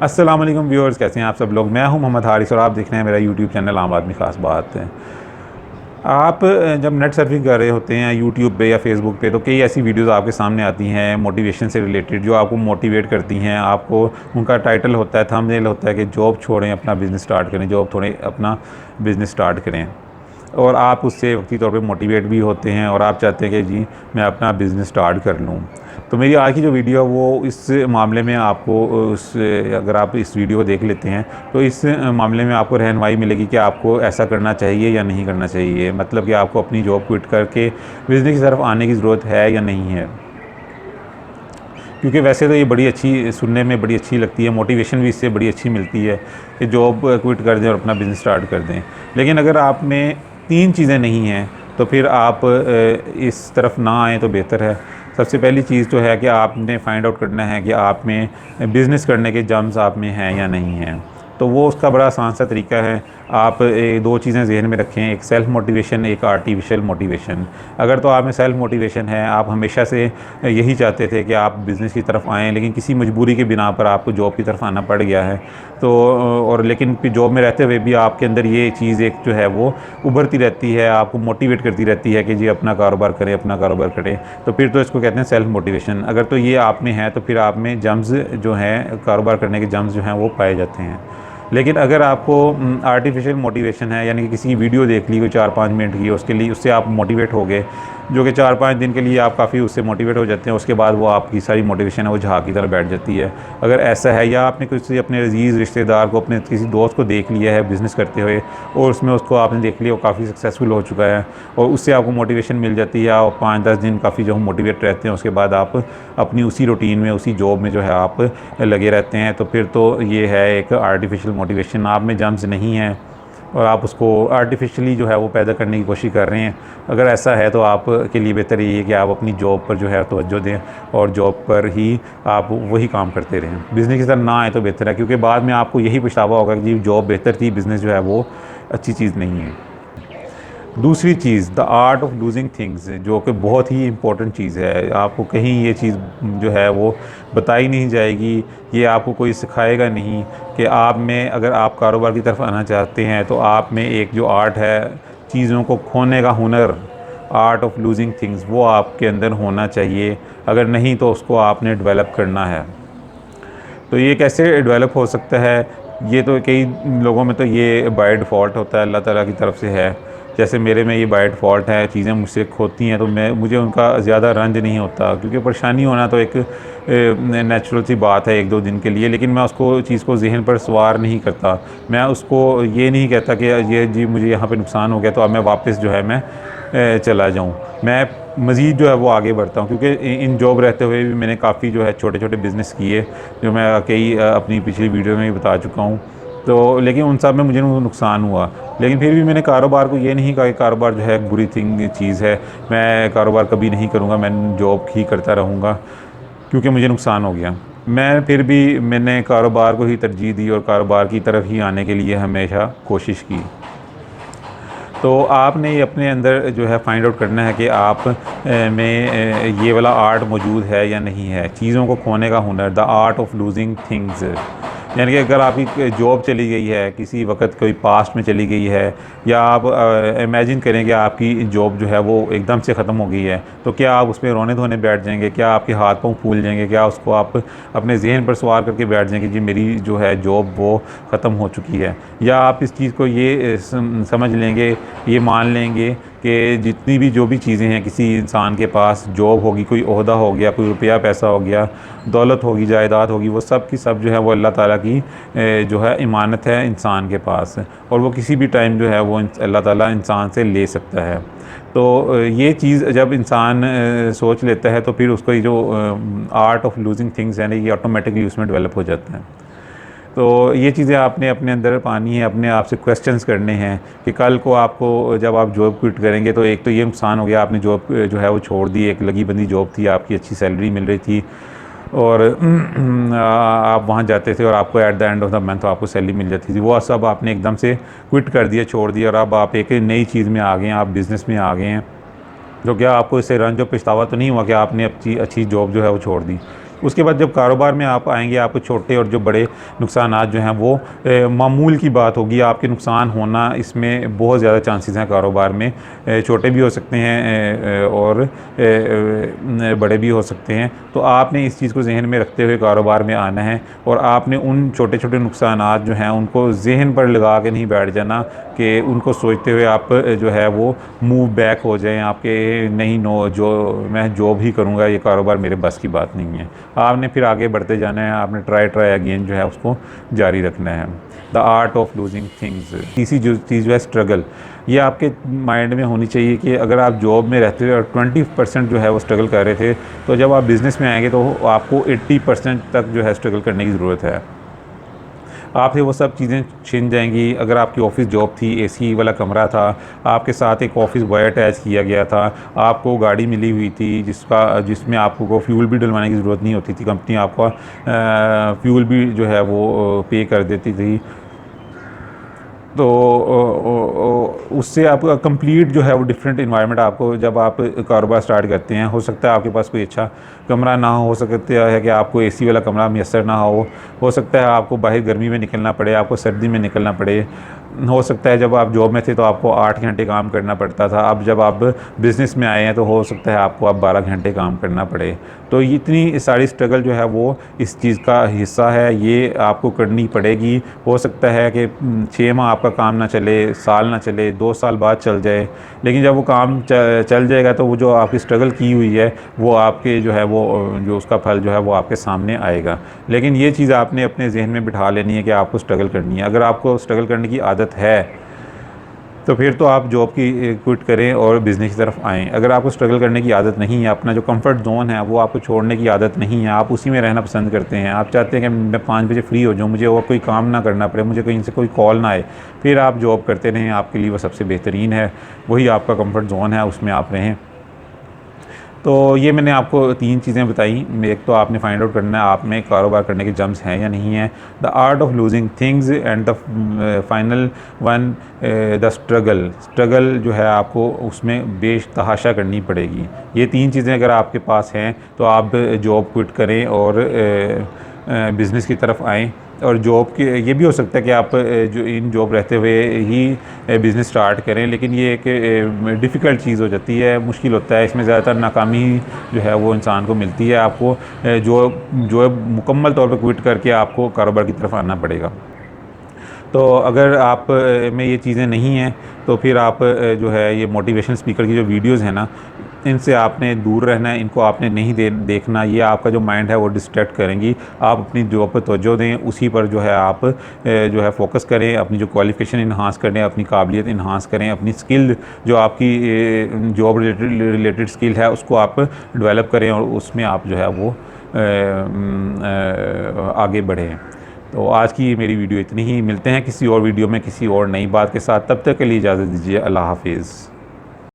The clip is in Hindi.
अस्सलाम वालेकुम व्यूअर्स, कैसे हैं आप सब लोग। मैं हूं मोहम्मद हारिस और आप देख रहे हैं मेरा यूट्यूब चैनल आम आदमी ख़ास बात है। आप जब नेट सर्फिंग कर रहे होते हैं यूट्यूब पे या फेसबुक पे, तो कई ऐसी वीडियोस आपके सामने आती हैं मोटिवेशन से रिलेटेड, जो आपको मोटिवेट करती हैं। आपको उनका टाइटल होता है, थंबनेल होता है कि जॉब छोड़ें अपना बिज़नेस स्टार्ट करें, जॉब छोड़ें अपना बिज़नेस स्टार्ट करें। और आप उससे वक्ती तौर पे मोटिवेट भी होते हैं और आप चाहते हैं कि जी मैं अपना बिज़नेस स्टार्ट कर लूँ। तो मेरी आज की जो वीडियो है वो इस मामले में आपको उस अगर आप इस वीडियो को देख लेते हैं तो इस मामले में आपको रहनुमाई मिलेगी कि आपको ऐसा करना चाहिए या नहीं करना चाहिए। मतलब कि आपको अपनी जॉब क्विट करके बिज़नेस की तरफ आने की ज़रूरत है या नहीं है। क्योंकि वैसे तो ये बड़ी अच्छी सुनने में बड़ी अच्छी लगती है, मोटिवेशन भी इससे बड़ी अच्छी मिलती है कि जॉब क्विट कर दें और अपना बिज़नेस स्टार्ट कर दें। लेकिन अगर आप में तीन चीज़ें नहीं हैं तो फिर आप इस तरफ ना आएँ तो बेहतर है। सबसे पहली चीज़ तो है कि आपने फाइंड आउट करना है कि आप में बिज़नेस करने के जम्स आप में हैं या नहीं हैं। तो वो उसका बड़ा आसान सा तरीका है। आप दो चीज़ें ज़हन में रखें, एक सेल्फ़ मोटिवेशन, एक आर्टिफिशियल मोटिवेशन। अगर तो आप में सेल्फ़ मोटिवेशन है, आप हमेशा से यही चाहते थे कि आप बिज़नेस की तरफ आएँ, लेकिन किसी मजबूरी की बिना पर आपको जॉब की तरफ आना पड़ गया है। तो और लेकिन फिर जॉब में रहते हुए भी आपके अंदर ये चीज़ एक जो है वो उभरती रहती है, आपको मोटिवेट करती रहती है कि जी अपना कारोबार करें, अपना कारोबार करें। तो फिर तो इसको कहते हैं सेल्फ़ मोटिवेशन। अगर तो ये आप में है तो फिर आप में जम्स जो हैं, कारोबार करने के जम्स जो हैं वो पाए जाते हैं। लेकिन अगर आपको आर्टिफिशियल मोटिवेशन है, यानी कि किसी की वीडियो देख ली कोई 4-5 मिनट की, उसके लिए उससे आप मोटिवेट हो गए, जो कि 4-5 दिन के लिए आप काफ़ी उससे मोटिवेट हो जाते हैं, उसके बाद वो आपकी सारी मोटिवेशन है वो झाग की तरह बैठ जाती है। अगर ऐसा है, या आपने किसी अपने अजीज़ रिश्तेदार को, अपने किसी दोस्त को देख लिया है बिज़नेस करते हुए और उसमें उसको आपने देख लिया वो काफ़ी सक्सेसफुल हो चुका है और उससे आपको मोटिवेशन मिल जाती है और 5-10 दिन काफ़ी जो हम मोटिवेट रहते हैं, उसके बाद आप अपनी उसी रूटीन में, उसी जॉब में जो है आप लगे रहते हैं, तो फिर तो ये है एक आर्टिफिशियल मोटिवेशन। आप में जम्स नहीं है और आप उसको आर्टिफिशियली जो है वो पैदा करने की कोशिश कर रहे हैं। अगर ऐसा है तो आप के लिए बेहतर ये है कि आप अपनी जॉब पर जो है तवज्जो दें और जॉब पर ही आप वही काम करते रहें। बिज़नेस की तरफ ना आए तो बेहतर है, क्योंकि बाद में आपको यही पछतावा होगा कि जी जॉब बेहतर थी, बिज़नेस जो है वो अच्छी चीज़ नहीं है। दूसरी चीज़, the art of losing things, जो कि बहुत ही इम्पोर्टेंट चीज़ है। आपको कहीं ये चीज़ जो है वो बताई नहीं जाएगी, ये आपको कोई सिखाएगा नहीं कि आप में, अगर आप कारोबार की तरफ आना चाहते हैं तो आप में एक जो आर्ट है चीज़ों को खोने का हुनर, आर्ट ऑफ लूजिंग थिंग्स, वो आपके अंदर होना चाहिए। अगर नहीं तो उसको आपने डेवलप करना है। तो ये कैसे डेवलप हो सकता है? ये तो कई लोगों में तो ये बाय डिफ़ॉल्ट होता है, अल्लाह ताला की तरफ से है। जैसे मेरे में ये बाय डिफ़ॉल्ट है, चीज़ें मुझसे खोती हैं तो मुझे उनका ज़्यादा रंज नहीं होता, क्योंकि परेशानी होना तो एक नेचुरल सी बात है 1-2 दिन के लिए। लेकिन मैं उसको चीज़ को ज़हन पर सवार नहीं करता। मैं उसको ये नहीं कहता कि ये जी मुझे यहाँ पे नुकसान हो गया तो अब मैं वापस जो है मैं चला जाऊँ। मैं मज़ीद जो है वो आगे बढ़ता हूँ, क्योंकि इन जॉब रहते हुए भी मैंने काफ़ी जो है छोटे-छोटे बिज़नेस किए, जो मैं कई अपनी पिछली वीडियो में भी बता चुका हूँ। तो लेकिन उन सब में मुझे नुकसान हुआ। लेकिन फिर भी मैंने कारोबार को ये नहीं कहा कि कारोबार जो है एक बुरी चीज़ है, मैं कारोबार कभी नहीं करूँगा, मैं जॉब ही करता रहूँगा क्योंकि मुझे नुकसान हो गया। फिर भी मैंने कारोबार को ही तरजीह दी और कारोबार की तरफ ही आने के लिए हमेशा कोशिश की। तो आपने ये अपने अंदर जो है फाइंड आउट करना है कि आप में ये वाला आर्ट मौजूद है या नहीं है, चीज़ों को खोने का हुनर, the art of losing things. यानी कि अगर आपकी जॉब चली गई है, किसी वक्त कोई पास्ट में चली गई है, या आप इमेजिन करें कि आपकी जॉब जो है वो एकदम से ख़त्म हो गई है, तो क्या आप उस पर रोने धोने बैठ जाएंगे? क्या आपके हाथ पाँव फूल जाएंगे? क्या उसको आप अपने जहन पर सवार करके बैठ जाएंगे जी मेरी जो है जॉब वो ख़त्म हो चुकी है? या आप इस चीज़ को ये समझ लेंगे, ये मान लेंगे कि जितनी भी जो भी चीज़ें हैं किसी इंसान के पास, जॉब होगी, कोई ओहदा हो गया, कोई रुपया पैसा हो गया, दौलत होगी, जायदाद होगी, वो सब की सब जो है वो अल्लाह ताला की जो है इमानत है इंसान के पास, और वो किसी भी टाइम जो है वो अल्लाह ताला इंसान से ले सकता है। तो ये चीज़ जब इंसान सोच लेता है तो फिर उसको ये जो आर्ट ऑफ लूजिंग थिंग्स है ना, ये ऑटोमेटिकली उसमें डेवलप हो जाता है। तो ये चीज़ें आपने अपने अंदर पानी है, अपने आप से क्वेश्चंस करने हैं कि कल को आपको जब आप जॉब क्विट करेंगे तो एक तो ये नुकसान हो गया, आपने जॉब जो है वो छोड़ दी, एक लगी बंदी जॉब थी, आपकी अच्छी सैलरी मिल रही थी और आप वहाँ जाते थे और आपको at the end of the month आपको सैलरी मिल जाती थी। वो सब आपने एकदम से क्विट कर दिया, छोड़ दिया, और अब आप एक नई चीज़ में आ गए हैं, आप बिज़नेस में आ गए हैं। तो क्या आपको इससे रंज और पछतावा तो नहीं हुआ कि आपने अच्छी जॉब जो है वो छोड़ दी? उसके बाद जब कारोबार में आप आएंगे, आपको छोटे और जो बड़े नुकसानात जो हैं वो मामूल की बात होगी। आपके नुकसान होना इसमें बहुत ज़्यादा चांसेस हैं कारोबार में, छोटे भी हो सकते हैं और बड़े भी हो सकते हैं। तो आपने इस चीज़ को जहन में रखते हुए कारोबार में आना है और आपने उन छोटे छोटे नुकसानात जो हैं उनको जहन पर लगा के नहीं बैठ जाना कि उनको सोचते हुए आप जो है वो मूव बैक हो जाएं आपके, नहीं नो जो मैं जो भी करूँगा ये कारोबार मेरे बस की बात नहीं है। आपने फिर आगे बढ़ते जाना है, आपने ट्राई अगेन जो है उसको जारी रखना है। The art of losing things. तीसरी जो चीज़ है स्ट्रगल, ये आपके माइंड में होनी चाहिए कि अगर आप जॉब में रहते हुए और 20% जो है वो स्ट्रगल कर रहे थे, तो जब आप बिज़नेस में आएंगे तो आपको 80% तक जो है स्ट्रगल करने की ज़रूरत है। आपसे वो सब चीज़ें छिन जाएंगी। अगर आपकी ऑफ़िस जॉब थी, एसी वाला कमरा था, आपके साथ एक ऑफ़िस बॉय अटैच किया गया था, आपको गाड़ी मिली हुई थी जिसमें आपको फ्यूल भी डलवाने की ज़रूरत नहीं होती थी, कंपनी आपका फ्यूल भी जो है वो पे कर देती थी, तो उससे आपका कंप्लीट जो है वो डिफरेंट इन्वायरमेंट आपको जब आप कारोबार स्टार्ट करते हैं, हो सकता है आपके पास कोई अच्छा कमरा ना हो सकता है कि आपको एसी वाला कमरा मैसर ना हो सकता है आपको बाहर गर्मी में निकलना पड़े, आपको सर्दी में निकलना पड़े, हो सकता है जब आप जॉब में थे तो आपको 8 घंटे काम करना पड़ता था, अब जब आप बिज़नेस में आए हैं तो हो सकता है आपको अब 12 घंटे काम करना पड़े। तो इतनी सारी स्ट्रगल जो है वो इस चीज़ का हिस्सा है, ये आपको करनी पड़ेगी। हो सकता है कि 6 माह आपका काम ना चले, साल ना चले, 2 साल बाद चल जाए, लेकिन जब वो काम चल जाएगा तो वो जो आपकी स्ट्रगल की हुई है वो आपके जो है वो जो उसका फल जो है वो आपके सामने आएगा। लेकिन ये चीज़ आपने अपने जहन में बिठा लेनी है कि आपको स्ट्रगल करनी है। अगर आपको स्ट्रगल करने की आदत है तो फिर तो आप जॉब की क्विट करें और बिज़नेस की तरफ आएँ। अगर आपको स्ट्रगल करने की आदत नहीं है, अपना जो कंफर्ट ज़ोन है वो आपको छोड़ने की आदत नहीं है, आप उसी में रहना पसंद करते हैं, आप चाहते हैं कि मैं 5 बजे फ्री हो जाऊँ, मुझे और कोई काम ना करना पड़े, मुझे कहीं से कोई कॉल ना आए, फिर आप जॉब करते रहें, आपके लिए वो सबसे बेहतरीन है, वही आपका कंफर्ट ज़ोन है, उसमें आप रहें। तो ये मैंने आपको 3 चीज़ें बताई। एक तो आपने फाइंड आउट करना है आप में कारोबार करने के जम्स हैं या नहीं हैं, the art of losing things, and the final one the struggle जो है आपको उसमें बेतहाशा करनी पड़ेगी। ये 3 चीज़ें अगर आपके पास हैं तो आप जॉब क्विट करें और बिज़नेस की तरफ आएँ। और जॉब के ये भी हो सकता है कि आप जो इन जॉब रहते हुए ही बिज़नेस स्टार्ट करें, लेकिन ये एक डिफ़िकल्ट चीज़ हो जाती है, मुश्किल होता है, इसमें ज़्यादातर नाकामी जो है वो इंसान को मिलती है। आपको जो मुकम्मल तौर पर क्विट करके आपको कारोबार की तरफ आना पड़ेगा। तो अगर आप में ये चीज़ें नहीं हैं तो फिर आप जो है ये मोटिवेशन स्पीकर की जो वीडियोज़ हैं ना, इनसे आपने दूर रहना है, इनको आपने नहीं देखना, ये आपका जो माइंड है वो डिस्ट्रैक्ट करेंगी। आप अपनी जॉब पर तवज्जो दें, उसी पर जो है आप जो है फोकस करें, अपनी जो क्वालिफ़िकेशन इन्हांस करें, अपनी काबिलियत इन्हांस करें, अपनी स्किल जो आपकी जॉब रिलेटेड स्किल है उसको आप डेवलप करें और उसमें आप जो है वो आगे बढ़ें। तो आज की मेरी वीडियो इतनी ही, मिलते हैं किसी और वीडियो में किसी और नई बात के साथ, तब तक के लिए इजाज़त दीजिए, अल्लाह हाफिज़।